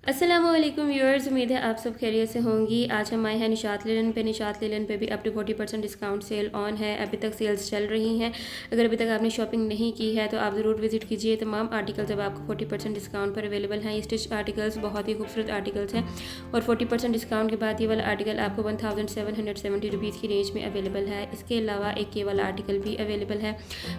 अस्सलामुअलैकुम व्यूअर्स, उम्मीद है आप सब खैरियत से होंगी। आज हम आए हैं निशात लिनन पे। निशात लिनन पे भी up to 40% discount sale on है। अभी तक सेल्स चल रही हैं। अगर अभी तक आपने शॉपिंग नहीं की है तो आप ज़रूर विजिट कीजिए। तमाम आर्टिकल्स अब आपको 40% डिस्काउंट पर अवेलेबल हैं। ये स्टिच आर्टिकल्स बहुत ही खूबसूरत आर्टिकल्स हैं और 40% डिस्काउंट के बाद ये वाला आर्टिकल आपको 1770 रुपीज़ की रेंज में अवेलेबल है। इसके अलावा एक ये वाला आर्टिकल भी अवेलेबल है,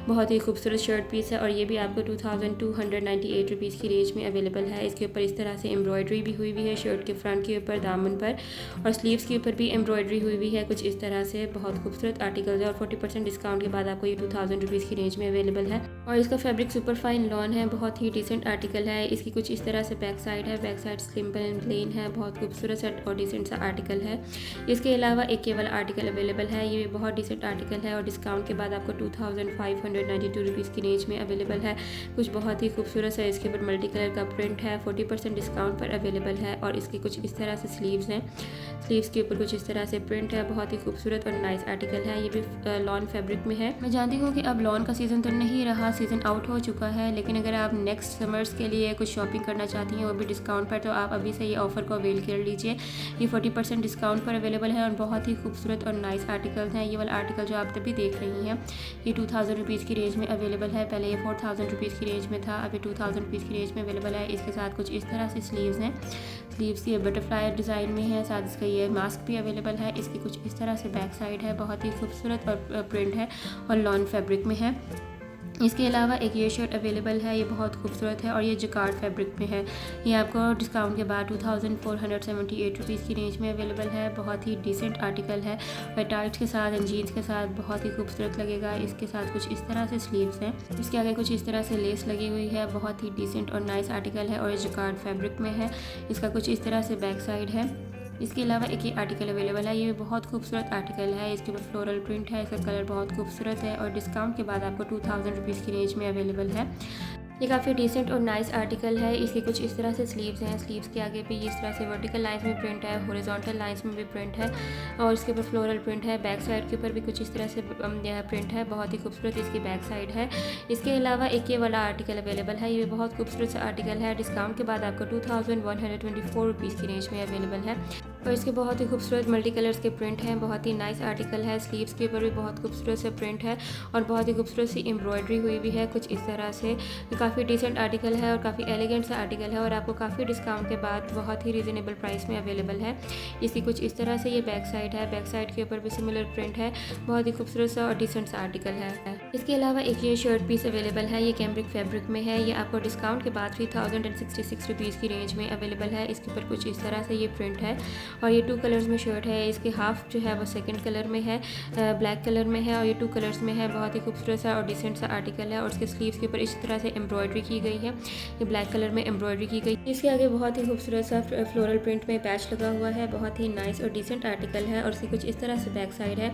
बहुत ही खूबसूरत शर्ट पीस है और ये भी आपको 2298 रुपीज़ की रेंज में अवेलेबल है। इसके ऊपर इस तरह से एम्ब्रॉयडरी भी हुई हुई है शर्ट के फ्रंट के ऊपर, दामन पर और स्लीव्स के ऊपर भी एम्ब्रॉयडरी हुई हुई है कुछ इस तरह से। बहुत खूबसूरत आर्टिकल है और 40% डिस्काउंट के बाद आपको ये 2000 रुपीज़ की रेंज में अवेलेबल है। और इसका फैब्रिक सुपर फाइन लॉन है, बहुत ही डिसेंट आर्टिकल है। इसकी कुछ इस तरह से बैक साइड है, back side simple and plain है, बहुत खूबसूरत सा और डिसेंट सा आर्टिकल है। इसके अलावा एक केवल आर्टिकल अवेलेबल है, ये भी बहुत डिसेंट आर्टिकल है और डिस्काउंट के बाद आपको 2592 रुपीज़ की रेंज में अवेलेबल है। कुछ बहुत ही खूबसूरत है, इसके ऊपर मल्टी कलर का प्रिंट है, 40% डिस्काउंट पर अवेलेबल है और इसकी कुछ इस तरह से स्लीव्स हैं। स्लीव्स के ऊपर कुछ इस तरह से प्रिंट है, बहुत ही खूबसूरत और नाइस आर्टिकल है। ये भी लॉन फैब्रिक में है। मैं जानती हूँ कि अब लॉन का सीज़न तो नहीं रहा, सीज़न आउट हो चुका है, लेकिन अगर आप नेक्स्ट समर्स के लिए कुछ शॉपिंग करना चाहती हैं वो भी डिस्काउंट पर, तो आप अभी से ये ऑफ़र को अवेल कर लीजिए। ये 40% डिस्काउंट पर अवेलेबल है और बहुत ही खूबसूरत और नाइस आर्टिकल्स हैं। ये वाला आर्टिकल जो आप तभी देख रही हैं ये 2000 रुपीज़ की रेंज में अवेलेबल है। पहले ये 4000 रुपीज़ की रेंज में था, अभी 2000 रुपीज़ की रेंज में अवेलेबल है। इसके साथ कुछ इस तरह से स्लीव्स हैं, स्लीव्स ये बटरफ्लाई डिज़ाइन में है, साथ इसका ये मास्क भी अवेलेबल है। इसकी कुछ इस तरह से बैक साइड है, बहुत ही खूबसूरत और प्रिंट है और लॉन फैब्रिक में है। इसके अलावा एक ये शर्ट अवेलेबल है, ये बहुत खूबसूरत है और ये जकार्ड फैब्रिक में है। ये आपको डिस्काउंट के बाद 2478 रुपीज़ की रेंज में अवेलेबल है। बहुत ही डिसेंट आर्टिकल है और टाइट्स के साथ एंड जीन्स के साथ बहुत ही खूबसूरत लगेगा। इसके साथ कुछ इस तरह से स्लीव्स हैं, इसके आगे कुछ इस तरह से लेस लगी हुई है, बहुत ही डिसेंट और नाइस आर्टिकल है और ये जकार्ड फैब्रिक में है। इसका कुछ इस तरह से बैक साइड है। इसके अलावा एक ये आर्टिकल अवेलेबल है, ये भी बहुत खूबसूरत आर्टिकल है। इसके ऊपर फ्लोरल प्रिंट है, इसका कलर बहुत खूबसूरत है और डिस्काउंट के बाद आपको 2000 रुपीज़ की रेंज में अवेलेबल है। ये काफ़ी डिसेंट और नाइस आर्टिकल है। इसके कुछ इस तरह से स्लीव्स हैं, स्लीव्स के आगे भी इस तरह से वर्टिकल लाइंस में प्रिंट है, हॉरिजॉन्टल लाइंस में भी प्रिंट है और इसके ऊपर फ्लोरल प्रिंट है। बैक साइड के ऊपर भी कुछ इस तरह से प्रिंट है, बहुत ही खूबसूरत इसकी बैक साइड है। इसके अलावा एक ये वाला आर्टिकल अवेलेबल है, ये बहुत खूबसूरत सा आर्टिकल है। डिस्काउंट के बाद आपको 2124 रुपीज़ की रेंज में अवेलेबल है और इसके बहुत ही खूबसूरत मल्टी कलर्स के प्रिंट हैं, बहुत ही नाइस आर्टिकल है। स्लीव्स के ऊपर भी बहुत खूबसूरत से प्रिंट है और बहुत ही खूबसूरत सी एम्ब्रॉयडरी हुई भी है कुछ इस तरह से। काफ़ी डिसेंट आर्टिकल है और काफ़ी एलिगेंट सा आर्टिकल है और आपको काफ़ी डिस्काउंट के बाद बहुत ही रीज़नेबल प्राइस में अवेलेबल है। इसकी कुछ इस तरह से ये बैक साइड है, बैक साइड के ऊपर भी सिमिलर प्रिंट है, बहुत ही खूबसूरत सा और डिसेंट सा आर्टिकल है। इसके अलावा एक ये शर्ट पीस अवेलेबल है, ये कैम्ब्रिक फैब्रिक में है। ये आपको डिस्काउंट के बाद 3066 रुपीज़ की रेंज में अवेलेबल है। इसके ऊपर कुछ इस तरह से ये प्रिंट है और ये 2 कलर्स में शर्ट है। इसके हाफ जो है वो सेकंड कलर में है, ब्लैक कलर में है और ये 2 कलर्स में है। बहुत ही खूबसूरत सा और डिसेंट सा आर्टिकल है और उसके स्लीव्स के ऊपर इस तरह से एम्ब्रॉयडरी की गई है, ये ब्लैक कलर में एम्ब्रॉयडरी की गई। इसके आगे बहुत ही खूबसूरत सा फ्लोरल प्रिंट में पैच लगा हुआ है, बहुत ही नाइस और डिसेंट आर्टिकल है और इसकी कुछ इस तरह से बैक साइड है।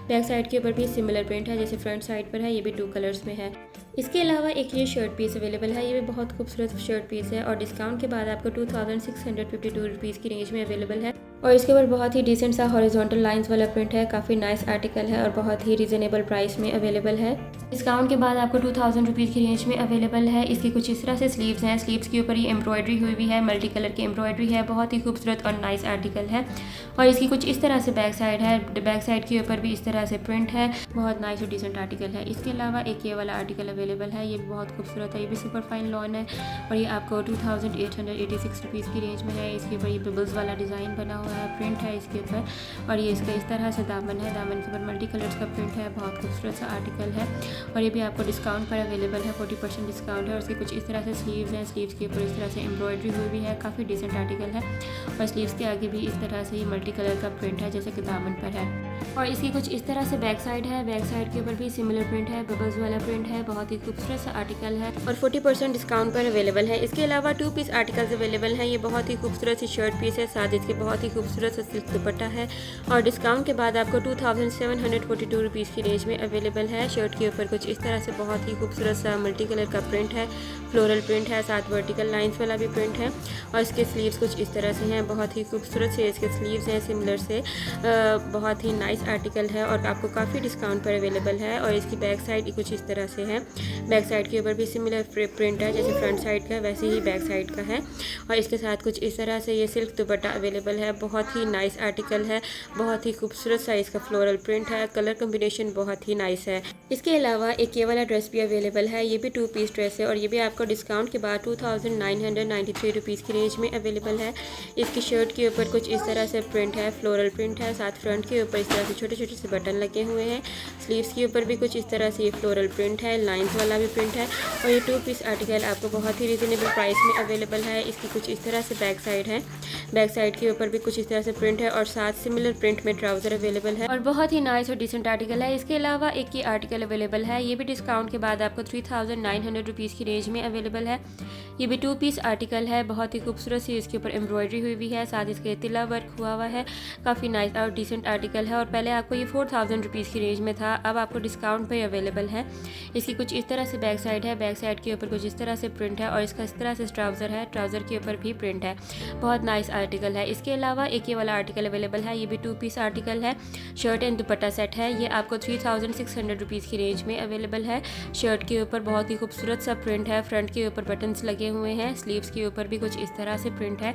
बैक साइड के ऊपर भी सिमिलर प्रिंट है जैसे फ्रंट साइड पर है, ये भी 2 कलर्स में है। इसके अलावा एक ये शर्ट पीस अवेलेबल है, ये भी बहुत खूबसूरत शर्ट पीस है और डिस्काउंट के बाद आपको 2652 रुपीज़ की रेंज में अवेलेबल है और इसके ऊपर बहुत ही डिसेंट सा हॉरिजॉन्टल लाइंस वाला प्रिंट है, काफ़ी नाइस आर्टिकल है और बहुत ही रीज़नेबल प्राइस में अवेलेबल है। डिस्काउंट के बाद आपको 2000 रुपीज़ की रेंज में अवेलेबल है। इसकी कुछ इस तरह से स्लीव्स हैं, स्लीव्स के ऊपर ये एम्ब्रॉयडरी हुई हुई है, मल्टी कलर की एम्ब्रॉयडरी है, बहुत ही खूबसूरत और नाइस आर्टिकल है और इसकी कुछ इस तरह से बैक साइड है, बैक साइड के ऊपर भी इस तरह से प्रिंट है, बहुत नाइस और डिसेंट आर्टिकल है। इसके अलावा एक ये वाला आर्टिकल अवेलेबल है, ये भी बहुत खूबसूरत है, ये भी सुपर फाइन लॉन है और ये आपको 2886 रुपीज़ की रेंज में है। इसके ऊपर ये बबल्स वाला डिज़ाइन बना हुआ है, प्रिंट है इसके ऊपर और ये इसका इस तरह से दामन है, दामन के ऊपर मल्टी कलर्स का प्रिंट है, बहुत खूबसूरत सा आर्टिकल है और ये भी आपको डिस्काउंट पर अवेलेबल है, 40% डिस्काउंट है और उसके कुछ इस तरह से स्लीव्स हैं, स्लीव्स के ऊपर इस तरह से एम्ब्रॉयडरी हुई भी है, काफ़ी डिसेंट आर्टिकल है और स्लीव्स के आगे भी इस तरह से ये मल्टी कलर का प्रिंट है जैसे कि दामन पर है और इसकी कुछ इस तरह से बैक साइड है, बैक साइड के ऊपर भी सिमिलर प्रिंट है, बबल्स वाला प्रिंट है, बहुत ही खूबसूरत सा आर्टिकल है और 40% डिस्काउंट पर अवेलेबल है। इसके अलावा 2 पीस आर्टिकल्स अवेलेबल हैं, ये बहुत ही खूबसूरत सी शर्ट पीस है, साथ इसके बहुत ही खूबसूरत सा सिल्क दुपट्टा है और डिस्काउंट के बाद आपको 2742 रुपीज़ की रेंज में अवेलेबल है। शर्ट के ऊपर कुछ इस तरह से बहुत ही खूबसूरत सा मल्टी कलर का प्रिंट है, फ्लोरल प्रिंट है, साथ वर्टिकल लाइंस वाला भी प्रिंट है और इसके स्लीव्स कुछ इस तरह से हैं, बहुत ही खूबसूरत से इसके स्लीव्स हैं सिमिलर से। बहुत ही नाइस आर्टिकल है और आपको काफ़ी डिस्काउंट पर अवेलेबल है। और इसकी बैक साइड कुछ इस तरह से है, बैक साइड के ऊपर भी सिमिलर प्रिंट है, जैसे फ्रंट साइड का वैसे ही बैक साइड का है और इसके साथ कुछ इस तरह से ये सिल्क दुपट्टा अवेलेबल है। बहुत ही नाइस आर्टिकल है, बहुत ही खूबसूरत सा इसका फ्लोरल प्रिंट है, कलर कम्बिनेशन बहुत ही नाइस है। इसके अलावा एक ये वाला ड्रेस भी अवेलेबल है, ये भी 2 पीस ड्रेस है और ये भी आपको डिस्काउंट के बाद 2993 रुपीज़ की रेंज में अवेलेबल है। इसकी शर्ट के ऊपर कुछ इस तरह से प्रिंट है, फ्लोरल प्रिंट है, साथ फ्रंट के ऊपर इस तरह से छोटे छोटे से बटन लगे हुए हैं। स्लीव्स के ऊपर भी कुछ इस तरह से ये फ्लोरल प्रिंट है, लाइंस वाला भी प्रिंट है और ये 2 पीस आर्टिकल आपको बहुत ही रिजनेबल प्राइस में अवेलेबल है। इसकी कुछ इस तरह से बैक साइड है, बैक साइड के ऊपर भी कुछ इस तरह से प्रिंट है और साथ सिमिलर प्रिंट में ट्राउज़र अवेलेबल है और बहुत ही नाइस और डिसेंट आर्टिकल है। इसके अलावा एक ये आर्टिकल अवेलेबल है, ये भी डिस्काउंट के बाद आपको 3900 रुपीज़ की रेंज में अवेलेबल है। ये भी 2 पीस आर्टिकल है, बहुत ही खूबसूरत सी इसके ऊपर एम्ब्रॉयडरी हुई हुई है, साथ इसके तिला वर्क हुआ है, काफ़ी नाइस और डिसेंट आर्टिकल है और पहले आपको ये 4000 रुपीज़ की रेंज में था, अब आपको डिस्काउंट पे अवेलेबल है। इसकी कुछ इस तरह से बैक साइड है, बैक साइड के ऊपर कुछ इस तरह से प्रिंट है और इसका इस तरह से ट्राउज़र है, ट्राउज़र के ऊपर भी प्रिंट है, बहुत नाइस आर्टिकल है। इसके अलावा एक ये वाला आर्टिकल अवेलेबल है, ये भी 2 पीस आर्टिकल है, शर्ट एंड दुपट्टा सेट है, ये आपको 3600 रुपीज़ की रेंज में अवेलेबल है। शर्ट के ऊपर बहुत ही खूबसूरत सा प्रिंट है, फ्रंट के ऊपर बटन्स लगे हुए हैं, स्लीव्स के ऊपर भी कुछ इस तरह से प्रिंट है,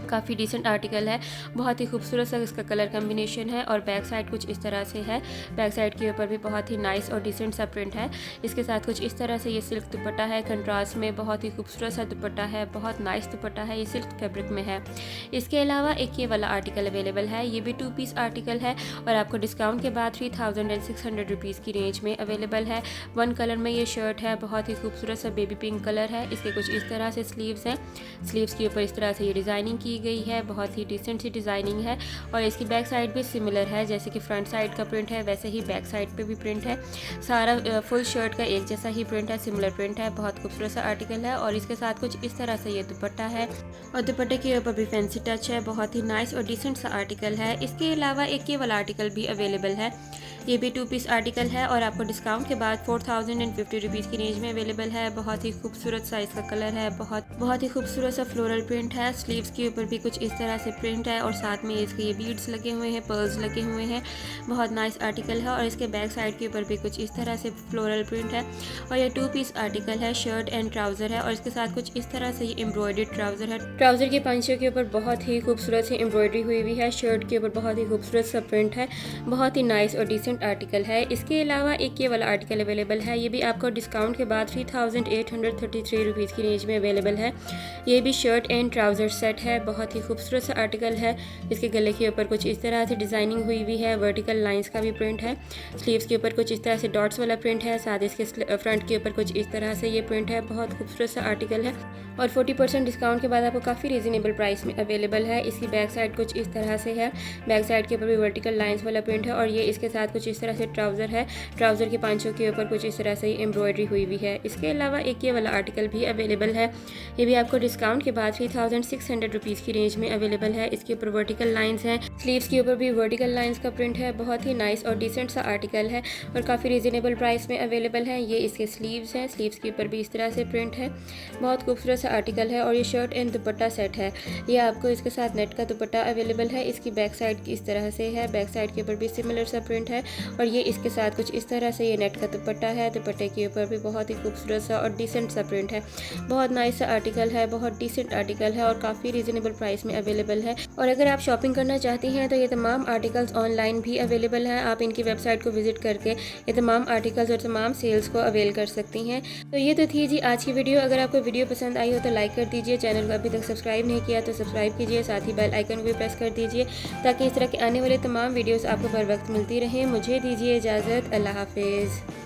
काफ़ी डिसेंट आर्टिकल है, बहुत ही खूबसूरत सा इसका कलर कम्बिनेशन है और बैक साइड कुछ इस तरह से है, बैक साइड के ऊपर भी बहुत ही नाइस और डिसेंट सा प्रिंट है। इसके साथ कुछ इस तरह से ये सिल्क दुपट्टा है, कंट्रास्ट में बहुत ही खूबसूरत सा दुपट्टा है, बहुत नाइस दुपट्टा है, ये सिल्क फैब्रिक में है। इसके अलावा एक ये वाला आर्टिकल अवेलेबल है, ये भी 2 पीस आर्टिकल है और आपको डिस्काउंट के बाद 3600 रुपीज़ की रेंज में अवेलेबल है। 1 कलर में ये शर्ट है, बहुत ही खूबसूरत सा बेबी पिंक कलर है, इसके कुछ इस तरह से स्लीव्स हैं, स्लीव्स के ऊपर इस तरह से ये डिज़ाइनिंग की गई है, बहुत ही डिसेंट सी डिज़ाइनिंग है और इसकी बैक साइड भी सिमिलर है, जैसे कि फ्रंट साइड का प्रिंट है वैसे ही बैक साइड पे भी प्रिंट है। सारा फुल शर्ट का एक जैसा ही प्रिंट है, सिमिलर प्रिंट है, बहुत खूबसूरत सा आर्टिकल है और इसके साथ कुछ इस तरह से ये दुपट्टा है और दुपट्टे के ऊपर भी फैंसी टच है, बहुत ही नाइस और डिसेंट सा आर्टिकल है। इसके अलावा एक ये वाला आर्टिकल भी अवेलेबल है, ये भी 2 पीस आर्टिकल है और आपको डिस्काउंट के बाद 4050 रुपीज़ की रेंज में अवेलेबल है। बहुत ही खूबसूरत सा इसका कलर है, बहुत ही खूबसूरत सा फ्लोरल प्रिंट है, स्लीव्स के ऊपर भी कुछ इस तरह से प्रिंट है और साथ में इसके ये बीड्स लगे हुए हैं, पर्ल्स लगे हुए हैं, बहुत नाइस आर्टिकल है और इसके बैक साइड के ऊपर भी कुछ इस तरह से फ्लोरल प्रिंट है और ये 2 पीस आर्टिकल है, शर्ट एंड ट्राउज़र है और इसके साथ कुछ इस तरह से ये एम्ब्रॉयडर्ड ट्राउज़र है। ट्राउज़र के पंचों के ऊपर बहुत ही खूबसूरत सी एम्ब्रॉयडरी हुई हुई है, शर्ट के ऊपर बहुत ही खूबसूरत सा प्रिंट है, बहुत ही नाइस और डिसेंट आर्टिकल है। इसके अलावा एक ये वाला आर्टिकल अवेलेबल है, ये भी आपको डिस्काउंट के बाद 3833 रुपीज़ की रेंज में अवेलेबल है। ये भी शर्ट एंड ट्राउज़र सेट है, बहुत ही खूबसूरत सा आर्टिकल है, इसके गले के ऊपर कुछ इस तरह से डिज़ाइनिंग हुई हुई है, वर्टिकल लाइंस का भी प्रिंट है, स्लीव्स के ऊपर कुछ इस तरह से डॉट्स वाला प्रिंट है, साथ इसके फ्रंट के ऊपर कुछ इस तरह से ये प्रिंट है, बहुत खूबसूरत सा आर्टिकल है और 40% डिस्काउंट के बाद आपको काफ़ी रीज़नेबल प्राइस में अवेलेबल है। इसकी बैक साइड कुछ इस तरह से है, बैक साइड के ऊपर भी वर्टिकल लाइंस वाला प्रिंट है और ये इसके साथ कुछ इस तरह से ट्राउज़र है, ट्राउज़र के पांचों के ऊपर कुछ इस तरह से एम्ब्रॉयडरी हुई हुई है। इसके अलावा एक ये वाला आर्टिकल भी अवेलेबल है, ये भी आपको डिस्काउंट के बाद 3600 रुपीज़ की रेंज में अवेलेबल है। इसके ऊपर वर्टिकल लाइंस हैं, स्लीव्स के ऊपर भी वर्टिकल लाइंस का प्रिंट है, बहुत ही नाइस और डिसेंट सा आर्टिकल है और काफ़ी रीज़नेबल प्राइस में अवेलेबल है। ये इसके स्लीव्स हैं, स्लीव्स के ऊपर भी इस तरह से प्रिंट है, बहुत खूबसूरत सा आर्टिकल है और ये शर्ट एंड दुपट्टा सेट है, ये आपको इसके साथ नेट का दुपट्टा अवेलेबल है। इसकी बैक साइड इस तरह से है, बैक साइड के ऊपर भी सिमिलर सा प्रिंट है और ये इसके साथ कुछ इस तरह से ये नेट का दुपट्टा है, दुपट्टे के ऊपर भी बहुत ही खूबसूरत सा और डिसेंट सा प्रिंट है, बहुत नाइस सा आर्टिकल है, बहुत डिसेंट आर्टिकल है और काफ़ी रीज़नेबल प्राइस में अवेलेबल है। और अगर आप शॉपिंग करना चाहती हैं तो ये तमाम आर्टिकल्स ऑनलाइन भी अवेलेबल हैं, आप इनकी वेबसाइट को विजिट करके ये तमाम आर्टिकल्स और तमाम सेल्स को अवेल कर सकती हैं। तो ये तो थी जी आज की वीडियो। अगर आपको वीडियो पसंद आई हो तो लाइक कर दीजिए, चैनल को अभी तक सब्सक्राइब नहीं किया तो सब्सक्राइब कीजिए, साथ ही बेल आइकन भी प्रेस कर दीजिए ताकि इस तरह के आने वाले तमाम वीडियोज़ आपको बर वक्त मिलती रहें। मुझे दीजिए इजाज़त, अल्लाह हाफिज़।